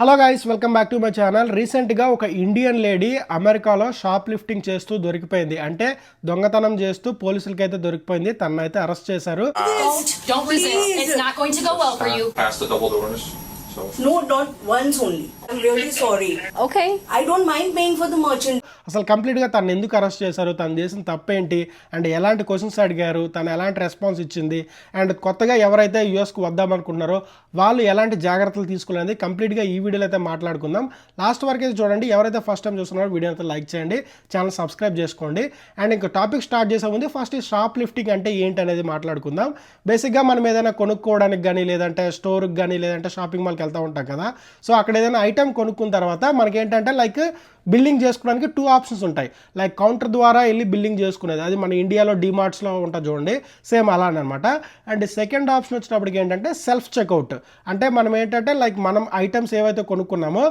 Hello guys, welcome back to my channel. రీసెంట్గా ఒక Indian lady అమెరికాలో షాప్ లిఫ్టింగ్ చేస్తూ దొరికిపోయింది. అంటే దొంగతనం చేస్తూ పోలీసులకైతే దొరికిపోయింది. తనైతే అరెస్ట్ చేశారు. Don't resist. It's not going to go well for you. Past the double doors. So No, not once only. I'm really sorry. Okay. I don't mind paying for the merchant. అసలు కంప్లీట్గా తను ఎందుకు arrest చేశారు, తను చేసిన తప్పేంటి, and ఎలాంటి questions అడిగారు, తను ఎలాంటి రెస్పాన్స్ ఇచ్చింది, అండ్ కొత్తగా ఎవరైతే యూఎస్కి వద్దామనుకుంటున్నారో వాళ్ళు ఎలాంటి జాగ్రత్తలు తీసుకోలేదు కంప్లీట్గా ఈ వీడియోలో అయితే మాట్లాడుకుందాం. లాస్ట్ వరకు అయితే చూడండి. ఎవరైతే ఫస్ట్ టైం చూస్తున్నారో వీడియో అయితే లైక్ చేయండి, ఛానల్ సబ్స్క్రైబ్ చేసుకోండి. అండ్ ఇంకా టాపిక్ స్టార్ట్ చేసే ముందు ఫస్ట్ ఈ షాప్ లిఫ్టింగ్ అంటే ఏంటి అనేది మాట్లాడుకుందాం. బేసిక్గా మనం ఏదైనా కొనుక్కోవడానికి కానీ, లేదంటే స్టోర్కి కానీ, లేదంటే షాపింగ్ మాల్కి వెళ్తూ ఉంటాం కదా. సో అక్కడ ఏదైనా ఐటెం కొనుక్కున్న తర్వాత మనకేంటంటే లైక్ బిల్లింగ్ చేసుకోవడానికి 2 ఆప్షన్స్ ఉంటాయి. లైక్ కౌంటర్ ద్వారా వెళ్ళి బిల్లింగ్ చేసుకునేది, అది మన ఇండియాలో డిమార్ట్స్లో ఉంటుంది చూడండి, సేమ్ అలానే అనమాట. అండ్ సెకండ్ ఆప్షన్ వచ్చినప్పటికి ఏంటంటే సెల్ఫ్ చెక్అవుట్. అంటే మనం ఏంటంటే లైక్ మనం ఐటమ్స్ ఏవైతే కొనుక్కున్నామో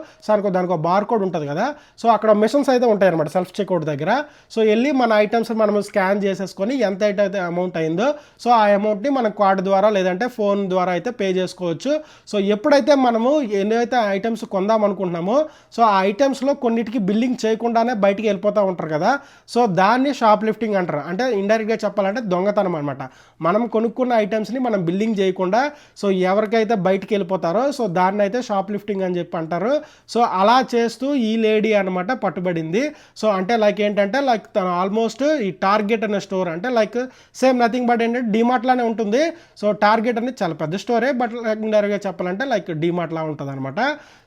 దానికి ఒక బార్ కోడ్ ఉంటుంది కదా. సో అక్కడ మిషన్స్ అయితే ఉంటాయి అనమాట సెల్ఫ్ చెక్అవుట్ దగ్గర. సో వెళ్ళి మన ఐటమ్స్ మనం స్కాన్ చేసేసుకొని ఎంత అయితే అమౌంట్ అయిందో సో ఆ అమౌంట్ని మనం కార్డు ద్వారా లేదంటే ఫోన్ ద్వారా అయితే పే చేసుకోవచ్చు. సో ఎప్పుడైతే మనము ఏదైతే ఐటమ్స్ కొందాం అనుకుంటున్నామో సో ఆ ఐటమ్స్లో కొన్నిటికి బిల్లింగ్ చేయకుండానే బయటికి వెళ్ళిపోతూ ఉంటారు కదా. సో దాన్ని షాప్ లిఫ్టింగ్ అంటారు. అంటే ఇండైరెక్ట్గా చెప్పాలంటే దొంగతనం అనమాట. మనం కొనుక్కున్న ఐటమ్స్ని మనం బిల్లింగ్ చేయకుండా సో ఎవరికైతే బయటికి వెళ్ళిపోతారో సో దాన్ని అయితే షాప్ లిఫ్టింగ్ అని చెప్పి అంటారు. సో అలా చేస్తూ ఈ లేడీ అనమాట పట్టుబడింది. సో అంటే లైక్ ఏంటంటే లైక్ తను ఆల్మోస్ట్ ఈ టార్గెట్ అనే స్టోర్ అంటే లైక్ సేమ్ నథింగ్ బట్ ఏంటంటే డిమార్ట్లానే ఉంటుంది. సో టార్గెట్ అనేది చాలా పెద్ద స్టోరే, బట్ లైక్ ఇండైరెక్ట్గా చెప్పాలంటే లైక్ డిమార్ట్లా ఉంటుంది అనమాట.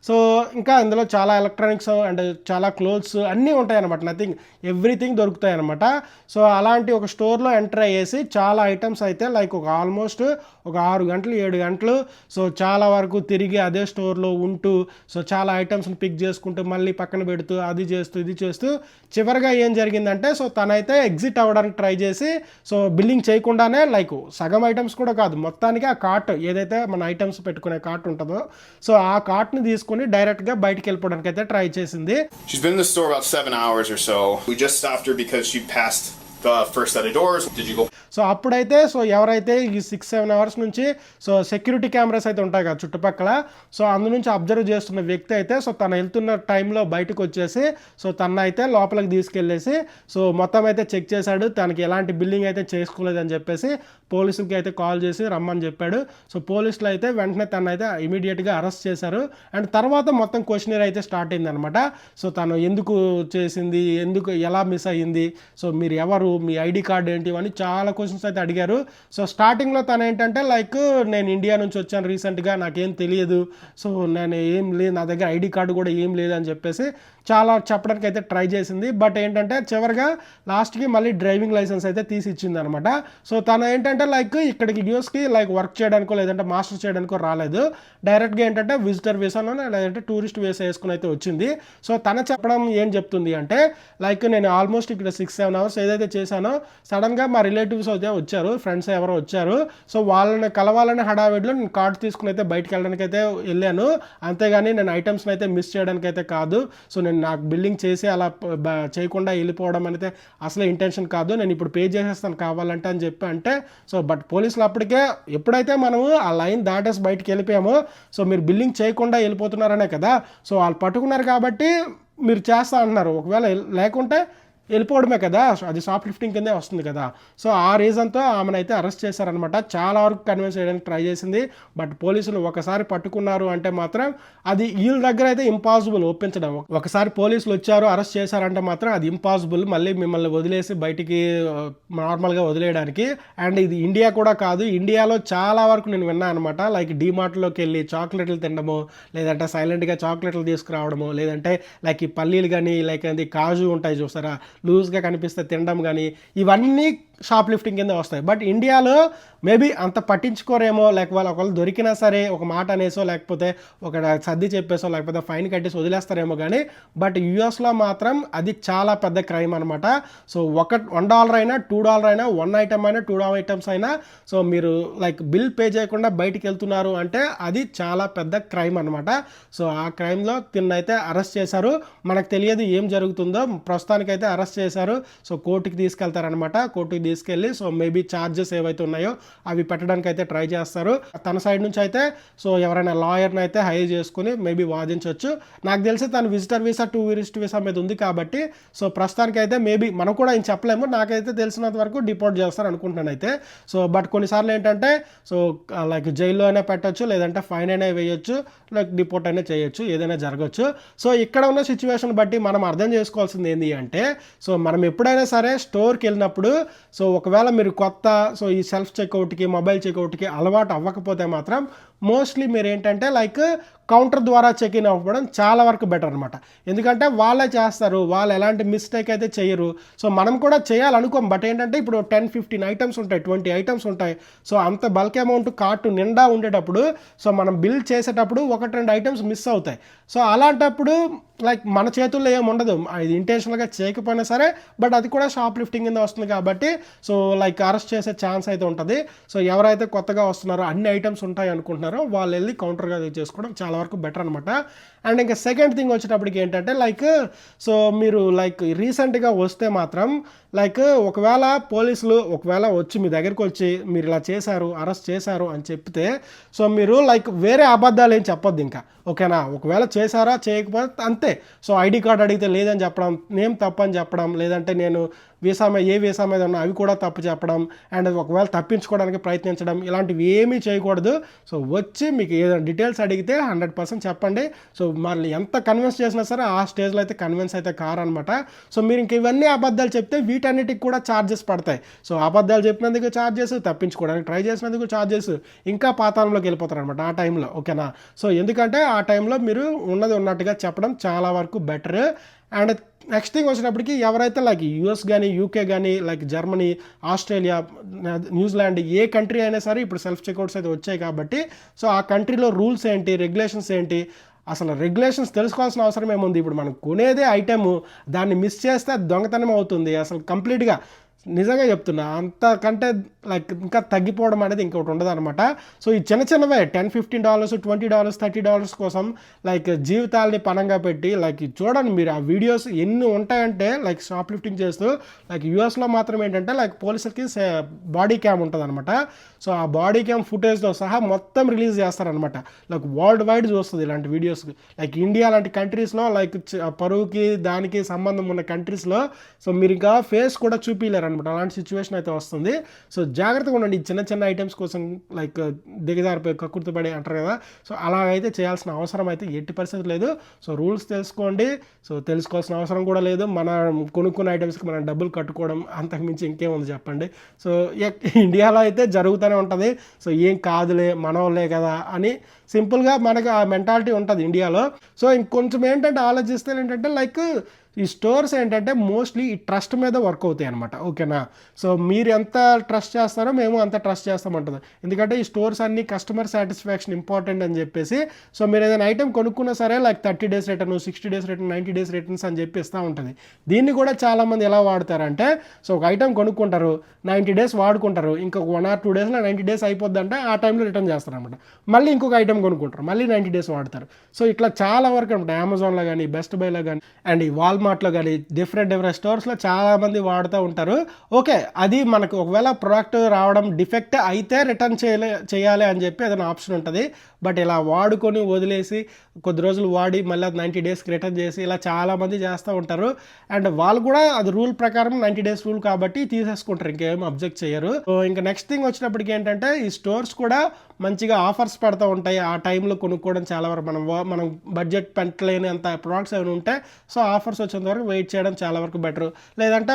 సో ఇంకా ఇందులో చాలా ఎలక్ట్రానిక్స్ అండ్ చాలా క్లోత్స్ అన్నీ ఉంటాయి అనమాట. నథింగ్ ఎవ్రీథింగ్ దొరుకుతాయి అనమాట. సో అలాంటి ఒక స్టోర్లో ఎంటర్ అయ్యేసి చాలా ఐటమ్స్ అయితే లైక్ ఆల్మోస్ట్ ఒక 6 గంటలు 7 గంటలు సో చాలా వరకు తిరిగి అదే స్టోర్లో ఉంటూ సో చాలా ఐటమ్స్ని పిక్ చేసుకుంటూ మళ్ళీ పక్కన పెడుతూ అది చేస్తూ ఇది చేస్తూ చివరిగా ఏం జరిగిందంటే సో తనైతే ఎగ్జిట్ అవ్వడానికి ట్రై చేసి సో బిల్లింగ్ చేయకుండానే లైక్ సగం ఐటమ్స్ కూడా కాదు, మొత్తానికి ఆ కార్ట్ ఏదైతే మన ఐటమ్స్ పెట్టుకునే కార్ట్ ఉంటుందో సో ఆ కార్ట్ని తీసుకుని డైరెక్ట్గా బయటికి వెళ్ళిపోవడానికి అయితే ట్రై చేసింది. She's been in the store about 7 hours or so. We just stopped her because she passed the first set of doors. did you go? So అప్పుడైతే సో ఎవరైతే ఈ 6-7 అవర్స్ నుంచి సో సెక్యూరిటీ కెమెరాస్ అయితే ఉంటాయి కదా చుట్టుపక్కల, so అందు నుంచి అబ్జర్వ్ చేస్తున్న వ్యక్తి అయితే సో తను వెళ్తున్న టైంలో బయటకు వచ్చేసి సో తన అయితే లోపలికి తీసుకెళ్ళేసి సో మొత్తం అయితే చెక్ చేశాడు. తనకి ఎలాంటి బిల్లింగ్ అయితే చేసుకోలేదని చెప్పేసి పోలీసులకి అయితే కాల్ చేసి రమ్మని చెప్పాడు. సో పోలీసులు అయితే వెంటనే తను అయితే ఇమీడియట్గా అరెస్ట్ చేశారు. అండ్ తర్వాత మొత్తం క్వశ్చనర్ అయితే స్టార్ట్ అయింది అనమాట. సో తను ఎందుకు చేసింది, ఎందుకు ఎలా మిస్ అయ్యింది, సో మీరు ఎవరు, మీ ఐడి కార్డ్ ఏంటి, ఇవన్నీ చాలా క్వశ్చన్స్ అయితే అడిగారు. సో స్టార్టింగ్లో తను ఏంటంటే లైక్ నేను ఇండియా నుంచి వచ్చాను రీసెంట్గా, నాకేం తెలియదు, సో నేను ఏం లేదు, నా దగ్గర ఐడి కార్డు కూడా ఏం లేదు అని చెప్పేసి చాలా చెప్పడానికి అయితే ట్రై చేసింది. బట్ ఏంటంటే చివరిగా లాస్ట్కి మళ్ళీ డ్రైవింగ్ లైసెన్స్ అయితే తీసి ఇచ్చింది అనమాట. సో తను ఏంటంటే లైక్ ఇక్కడికి యూఎస్కి లైక్ వర్క్ చేయడానికో లేదంటే మాస్టర్ చేయడానికో రాలేదు, డైరెక్ట్గా ఏంటంటే విజిటర్ వీసానో లేదంటే టూరిస్ట్ వీసా వేసుకుని అయితే వచ్చింది. సో తన చెప్పడం ఏం చెప్తుంది అంటే లైక్ నేను ఆల్మోస్ట్ ఇక్కడ 6-7 అవర్స్ ఏదైతే చేశానో సడన్గా మా రిలేటివ్స్ అయితే వచ్చారు, ఫ్రెండ్స్ ఎవరో వచ్చారు. సో వాళ్ళని కలవాలని హడావిడిలో నేను కార్డు తీసుకుని అయితే బయటకు వెళ్ళడానికి అయితే వెళ్ళాను, అంతేగాని నేను ఐటమ్స్ని అయితే మిస్ చేయడానికి అయితే కాదు. సో నేను నాకు బిల్లింగ్ చేసి అలా చేయకుండా వెళ్ళిపోవడం అనేది అసలు ఇంటెన్షన్ కాదు, నేను ఇప్పుడు పే చేసేస్తాను కావాలంటే అని చెప్పి అంటే సో బట్ పోలీసులు అప్పటికే ఎప్పుడైతే మనము ఆ లైన్ దాటేసి బయటికి వెళ్ళిపోయామో సో మీరు బిల్లింగ్ చేయకుండా వెళ్ళిపోతున్నారనే కదా. సో వాళ్ళు పట్టుకున్నారు కాబట్టి మీరు చేస్తా అంటున్నారు, ఒకవేళ లేకుంటే వెళ్ళిపోవడమే కదా, అది షాప్ లిఫ్టింగ్ కిందే వస్తుంది కదా. సో ఆ రీజన్తో ఆమెను అయితే అరెస్ట్ చేశారనమాట. చాలా వరకు కన్విన్స్ చేయడానికి ట్రై చేసింది, బట్ పోలీసులు ఒకసారి పట్టుకున్నారు అంటే మాత్రం అది వీళ్ళ దగ్గర అయితే ఇంపాసిబుల్ ఒప్పించడం. ఒకసారి పోలీసులు వచ్చారు అరెస్ట్ చేశారంటే మాత్రం అది ఇంపాసిబుల్ మళ్ళీ మిమ్మల్ని వదిలేసి బయటికి నార్మల్గా వదిలేయడానికి. అండ్ ఇది ఇండియా కూడా కాదు, ఇండియాలో చాలా వరకు నేను విన్నాను అనమాట. లైక్ డిమార్ట్లోకి వెళ్ళి చాక్లెట్లు తినడము, లేదంటే సైలెంట్గా చాక్లెట్లు తీసుకురావడము, లేదంటే లైక్ ఈ పల్లీలు కానీ లైక్ అది కాజు ఉంటాయి చూస్తారా లూజ్గా కనిపిస్తే తినడం కానీ, ఇవన్నీ షాప్ లిఫ్టింగ్ కింద వస్తాయి. బట్ ఇండియాలో మేబీ అంత పట్టించుకోరేమో, లేకపోతే ఒకళ్ళు దొరికినా సరే ఒక మాట అనేసో లేకపోతే ఒక సర్ది చెప్పేసో లేకపోతే ఫైన్ కట్టేసి వదిలేస్తారేమో కానీ, బట్ యూఎస్లో మాత్రం అది చాలా పెద్ద క్రైమ్ అనమాట. సో $1 అయినా $2 అయినా 1 ఐటమ్ అయినా 2 ఐటమ్స్ అయినా సో మీరు లైక్ బిల్ పే చేయకుండా బయటికి వెళ్తున్నారు అంటే అది చాలా పెద్ద క్రైమ్ అనమాట. సో ఆ క్రైమ్లో తిన్నైతే అరెస్ట్ చేశారు. మనకు తెలియదు ఏం జరుగుతుందో, ప్రస్తుతానికైతే అరెస్ట్ చేశారు. సో కోర్టుకి తీసుకెళ్తారనమాట. కోర్టుకి తీసుకెళ్ళి సో మేబీ ఛార్జెస్ ఏవైతే ఉన్నాయో అవి పెట్టడానికి అయితే ట్రై చేస్తారు. తన సైడ్ నుంచి అయితే సో ఎవరైనా లాయర్ని అయితే హైర్ చేసుకుని మేబీ వాదించవచ్చు. నాకు తెలిసి తను విజిటర్ వీసా టూరిస్ట్ వీసా మీద ఉంది కాబట్టి సో ప్రస్తుతానికి అయితే మేబీ మనం కూడా ఏం చెప్పలేము. నాకైతే తెలిసినంత వరకు డిపోర్ట్ చేస్తారు అనుకుంటున్నాను అయితే. సో బట్ కొన్నిసార్లు ఏంటంటే సో లైక్ జైల్లో అయినా పెట్టచ్చు, లేదంటే ఫైన్ అయినా వేయచ్చు, లైక్ డిపోర్ట్ అయినా చేయొచ్చు, ఏదైనా జరగచ్చు. సో ఇక్కడ ఉన్న సిచ్యువేషన్ బట్టి మనం అర్థం చేసుకోవాల్సింది ఏంటి అంటే సో మనం ఎప్పుడైనా సరే స్టోర్కి వెళ్ళినప్పుడు సో ఒకవేళ మీరు కొత్త సో ఈ సెల్ఫ్ చెక్అవుట్కి మొబైల్ చెక్అవుట్కి అలవాటు అవ్వకపోతే మాత్రం మోస్ట్లీ మీరు ఏంటంటే లైక్ కౌంటర్ ద్వారా చెక్ ఇన్ అవ్వడం చాలా వరకు బెటర్ అనమాట. ఎందుకంటే వాళ్ళే చేస్తారు, వాళ్ళు ఎలాంటి మిస్టేక్ అయితే చేయరు. సో మనం కూడా చేయాలనుకోం, బట్ ఏంటంటే ఇప్పుడు 10-15 ఐటమ్స్ ఉంటాయి, 20 ఐటమ్స్ ఉంటాయి. సో అంత బల్క్ అమౌంట్ కార్టు నిండా ఉండేటప్పుడు సో మనం బిల్ చేసేటప్పుడు 1-2 ఐటమ్స్ మిస్ అవుతాయి. సో అలాంటప్పుడు లైక్ మన చేతుల్లో ఏమి ఉండదు, ఇది ఇంటెన్షనల్గా చేయకపోయినా సరే, బట్ అది కూడా షాప్ లిఫ్టింగ్ కింద వస్తుంది కాబట్టి సో లైక్ అరెస్ట్ చేసే ఛాన్స్ అయితే ఉంటుంది. సో ఎవరైతే కొత్తగా వస్తున్నారో అన్ని ఐటమ్స్ ఉంటాయి అనుకుంటున్నారో వాళ్ళు వెళ్ళి కౌంటర్గా చేసుకోవడం చాలా వరకు బెటర్ అనమాట. అండ్ ఇంకా సెకండ్ థింగ్ వచ్చేటప్పటికి ఏంటంటే లైక్ సో మీరు లైక్ రీసెంట్గా వస్తే మాత్రం లైక్ ఒకవేళ పోలీసులు ఒకవేళ వచ్చి మీ దగ్గరికి వచ్చి మీరు ఇలా చేశారు, అరెస్ట్ చేశారు అని చెప్తే సో మీరు లైక్ వేరే అబద్ధాలు ఏం చెప్పొద్దు ఇంకా, ఓకేనా. ఒకవేళ చేశారా చేయకపోతే అంతే. సో ఐడి కార్డ్ అడిగితే లేదని చెప్పడం, నేమ్ తప్పని చెప్పడం, లేదంటే నేను ఏ వీసా మీద ఉన్నా అవి కూడా తప్పు చెప్పడం, అండ్ ఒకవేళ తప్పించుకోవడానికి ప్రయత్నించడం, ఇలాంటివి ఏమీ చేయకూడదు. సో వచ్చి మీకు ఏదైనా డీటెయిల్స్ అడిగితే 100% చెప్పండి. సో మళ్ళీ ఎంత కన్విన్స్ చేసినా సరే ఆ స్టేజ్లో అయితే కన్విన్స్ అయితే కారనమాట. సో మీరు ఇంక ఇవన్నీ అబద్ధాలు చెప్తే వీటన్నిటికి కూడా ఛార్జెస్ పడతాయి. సో అబద్ధాలు చెప్పినందుకు ఛార్జెస్, తప్పించుకోవడానికి ట్రై చేసినందుకు ఛార్జెస్, ఇంకా పాతాళంలోకి వెళ్ళిపోతారు అనమాట ఆ టైంలో, ఓకేనా. సో ఎందుకంటే ఆ టైంలో మీరు ఉన్నది ఉన్నట్టుగా చెప్పడం చాలా వరకు బెటర్. అండ్ నెక్స్ట్ థింగ్ వచ్చినప్పటికీ ఎవరైతే లైక్ యూఎస్ కానీ యూకే కానీ లైక్ జర్మనీ, ఆస్ట్రేలియా, న్యూజిలాండ్ ఏ కంట్రీ అయినా సరే ఇప్పుడు సెల్ఫ్ చెక్అవుట్స్ అయితే వచ్చాయి కాబట్టి సో ఆ కంట్రీలో రూల్స్ ఏంటి, రెగ్యులేషన్స్ ఏంటి, అసలు రెగ్యులేషన్స్ తెలుసుకోవాల్సిన అవసరం ఏముంది. ఇప్పుడు మనం కొనేదే ఐటెము, దాన్ని మిస్ చేస్తే దొంగతనం అవుతుంది. అసలు కంప్లీట్గా నిజంగా చెప్తున్నా అంతకంటే లైక్ ఇంకా తగ్గిపోవడం అనేది ఇంకొకటి ఉండదు అనమాట. సో ఈ చిన్నవే $10-15, $20, $30 కోసం లైక్ జీవితాలని పణంగా పెట్టి లైక్ చూడండి మీరు ఆ వీడియోస్ ఎన్ని ఉంటాయంటే లైక్ షాప్ లిఫ్టింగ్ చేస్తూ లైక్ యూఎస్లో మాత్రం ఏంటంటే లైక్ పోలీసులకి బాడీ క్యామ్ ఉంటుంది అనమాట. సో ఆ బాడీ క్యామ్ ఫుటేజ్తో సహా మొత్తం రిలీజ్ చేస్తారనమాట. లైక్ వరల్డ్ వైడ్ చూస్తుంది ఇలాంటి వీడియోస్. లైక్ ఇండియా లాంటి కంట్రీస్లో లైక్ పరువుకి దానికి సంబంధం ఉన్న కంట్రీస్లో సో మీరు ఇంకా ఫేస్ కూడా చూపించలేరు అనమాట. అలాంటి సిచ్యువేషన్ అయితే వస్తుంది. సో జాగ్రత్తగా ఉండండి ఈ చిన్న ఐటమ్స్ కోసం, లైక్ దిగజారిపోయి కక్కుర్తిపడి అంటారు కదా. సో అలాగైతే చేయాల్సిన అవసరం అయితే 80% లేదు. సో రూల్స్ తెలుసుకోండి. సో తెలుసుకోవాల్సిన అవసరం కూడా లేదు. మనం కొనుక్కున్న ఐటమ్స్కి మనం డబ్బులు కట్టుకోవడం అంతకుమించి ఇంకేముంది చెప్పండి. సో ఇండియాలో అయితే జరుగుతూనే ఉంటుంది. సో ఏం కాదులే మనోళ్ళే కదా అని సింపుల్గా మనకు ఆ మెంటాలిటీ ఉంటుంది ఇండియాలో. సో ఇంకొంచెం ఏంటంటే ఆలోచిస్తే ఏంటంటే లైక్ ఈ స్టోర్స్ ఏంటంటే మోస్ట్లీ ఈ ట్రస్ట్ మీద వర్క్ అవుతాయి అనమాట, ఓకేనా. సో మీరు ఎంత ట్రస్ట్ చేస్తారో మేము అంత ట్రస్ట్ చేస్తామంటుంది. ఎందుకంటే ఈ స్టోర్స్ అన్ని కస్టమర్ సాటిస్ఫాక్షన్ ఇంపార్టెంట్ అని చెప్పేసి సో మీరు ఏదైనా ఐటమ్ కొనుక్కున్నా సరే like 30 days return, 60 days return, 90 days returns అని చెప్పి ఇస్తూ ఉంటుంది. దీన్ని కూడా చాలామంది ఎలా వాడతారంటే సో ఒక ఐటమ్ కొనుక్కుంటారు, 90 days వాడుకుంటారు, ఇంకొక 1 or 2 daysలో 90 days అయిపోద్దంటే ఆ టైంలో రిటర్న్ చేస్తారనమాట. మళ్ళీ ఇంకొక ఐటమ్ కొనుక్కుంటారు, మళ్ళీ 90 days వాడతారు. సో ఇట్లా చాలా వరకు అనమాట. అమెజాన్లో కానీ, బెస్ట్ బైలో కానీ, అండ్ ఈ వాల్మార్ట్లో కానీ డిఫరెంట్ స్టోర్స్లో చాలామంది వాడుతూ ఉంటారు. ఓకే, అది మనకు ఒకవేళ ప్రోడక్ట్ రావడం డిఫెక్ట్ అయితే రిటర్న్ చేయాలి అని చెప్పి ఏదైనా ఆప్షన్ ఉంటుంది. బట్ ఇలా వాడుకొని వదిలేసి కొద్ది రోజులు వాడి మళ్ళీ 90 daysకి రిటర్న్ చేసి ఇలా చాలామంది చేస్తూ ఉంటారు. అండ్ వాళ్ళు కూడా అది రూల్ ప్రకారం 90 days రూల్ కాబట్టి తీసేసుకుంటారు, ఇంకేం అబ్జెక్ట్ చేయరు. సో ఇంకా నెక్స్ట్ థింగ్ వచ్చినప్పటికి ఏంటంటే ఈ స్టోర్స్ కూడా మంచిగా ఆఫర్స్ పెడతా ఉంటాయి. ఆ టైంలో కొనుక్కోవడం చాలా వరకు మనం బడ్జెట్ పెట్టలేని అంత ప్రోడక్ట్స్ ఏమైనా ఉంటే సో ఆఫర్స్ వచ్చేంత వరకు వెయిట్ చేయడం చాలా వరకు బెటర్. లేదంటే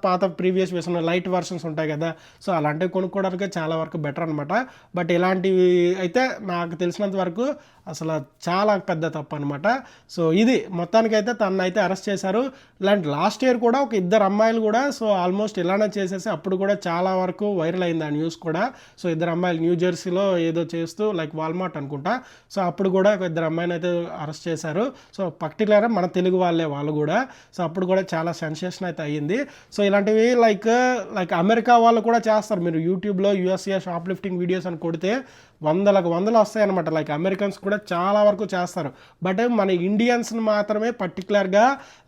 పాత ప్రీవియస్ వేసిన లైట్ వర్షన్స్ ఉంటాయి కదా, సో అలాంటివి కొనుక్కోవడానికి చాలా వరకు బెటర్ అనమాట. బట్ ఇలాంటివి అయితే నాకు తెలిసినంత వరకు అసలు చాలా పెద్ద తప్పు అనమాట. సో ఇది మొత్తానికైతే తనను అయితే అరెస్ట్ చేశారు. ఇలాంటి లాస్ట్ ఇయర్ కూడా ఒక 2 అమ్మాయిలు కూడా సో ఆల్మోస్ట్ ఇలానే చేసేసి అప్పుడు కూడా చాలా వరకు వైరల్ అయింది ఆ న్యూస్ కూడా. సో 2 అమ్మాయిలు న్యూ జెర్సీలో ఏదో చేస్తూ లైక్ వాల్మార్ట్ అనుకుంటా, సో అప్పుడు కూడా ఒక 2 అమ్మాయిని అయితే అరెస్ట్ చేశారు. సో పర్టికులర్గా మన తెలుగు వాళ్ళు కూడా. సో అప్పుడు కూడా చాలా సెన్సేషన్ అయితే అయ్యింది. సో ఇలాంటివి లైక్ అమెరికా వాళ్ళు కూడా చేస్తారు. మీరు యూట్యూబ్లో USA షాప్ లిఫ్టింగ్ వీడియోస్ అని కొడితే వందలు వస్తాయి అనమాట. లైక్ అమెరికన్స్ కూడా చాలా వరకు చేస్తారు, బట్ మన ఇండియన్స్ని మాత్రమే పర్టికులర్గా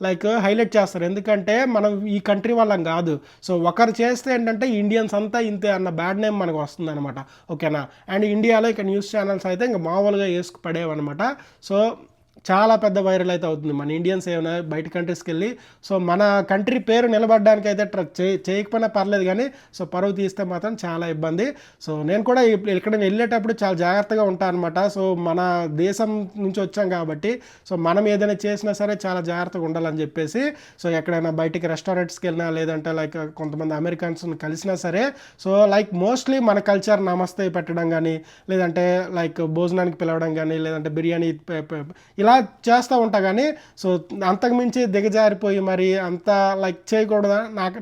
లైక్ హైలైట్ చేస్తారు, ఎందుకంటే మనం ఈ కంట్రీ వాళ్ళం కాదు. సో ఒకరు చేస్తే ఏంటంటే ఇండియన్స్ అంతా ఇంతే అన్న బ్యాడ్ నేమ్ మనకు వస్తుంది అనమాట, ఓకేనా. అండ్ ఇండియాలో ఇక న్యూస్ ఛానల్స్ అయితే ఇంకా మామూలుగా వేసుకు పడేవన్నమాట. సో చాలా పెద్ద వైరల్ అయితే అవుతుంది. మన ఇండియన్స్ ఏమైనా బయట కంట్రీస్కి వెళ్ళి సో మన కంట్రీ పేరు నిలబడడానికి అయితే చేయకపోయినా పర్లేదు, కానీ సో పరువు తీస్తే మాత్రం చాలా ఇబ్బంది. సో నేను కూడా ఇక్కడ వెళ్ళేటప్పుడు చాలా జాగ్రత్తగా ఉంటాను అనమాట. సో మన దేశం నుంచి వచ్చాం కాబట్టి సో మనం ఏదైనా చేసినా సరే చాలా జాగ్రత్తగా ఉండాలని చెప్పేసి సో ఎక్కడైనా బయటికి రెస్టారెంట్స్కి వెళ్ళినా లేదంటే లైక్ కొంతమంది అమెరికన్స్ని కలిసినా సరే సో లైక్ మోస్ట్లీ మన కల్చర్ నమస్తే పెట్టడం కానీ లేదంటే లైక్ భోజనానికి పిలవడం కానీ లేదంటే బిర్యానీ ఇలా చేస్తూ ఉంటా, కానీ సో అంతకుమించి దిగజారిపోయి మరి అంత లైక్ చేయకూడదు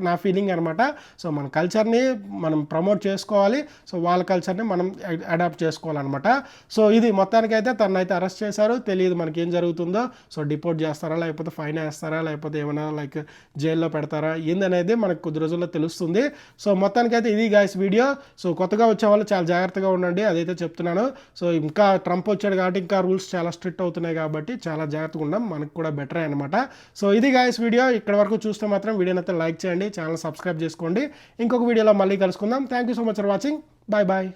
నా ఫీలింగ్ అనమాట. సో మన కల్చర్ని మనం ప్రమోట్ చేసుకోవాలి, సో వాళ్ళ కల్చర్ని మనం అడాప్ట్ చేసుకోవాలన్నమాట. సో ఇది మొత్తానికైతే తనైతే అరెస్ట్ చేశారు, తెలియదు మనకి ఏం జరుగుతుందో. సో డిపోర్ట్ చేస్తారా లేకపోతే ఫైన్ వేస్తారా లేకపోతే ఏమైనా లైక్ జైల్లో పెడతారా ఏందనేది మనకు కొద్ది రోజుల్లో తెలుస్తుంది. సో మొత్తానికైతే ఇది గైస్ వీడియో. సో కొత్తగా వచ్చే వాళ్ళు చాలా జాగ్రత్తగా ఉండండి, అదైతే చెప్తున్నాను. సో ఇంకా ట్రంప్ వచ్చాడు కాబట్టి ఇంకా రూల్స్ చాలా స్ట్రిక్ట్ అవుతున్నాయి కాబట్టి చాలా జాగ్రత్తగా ఉందాం, మనకు కూడా బెటర్ అనమాట. సో ఇది గైస్ వీడియో. ఇక్కడ వరకు చూస్తే మాత్రం వీడియోని అయితే లైక్ చేయండి, ఛానల్ సబ్స్క్రైబ్ చేసుకోండి. ఇంకొక వీడియోలో మళ్ళీ కలుసుకుందాం. Thank you so much for watching. Bye bye.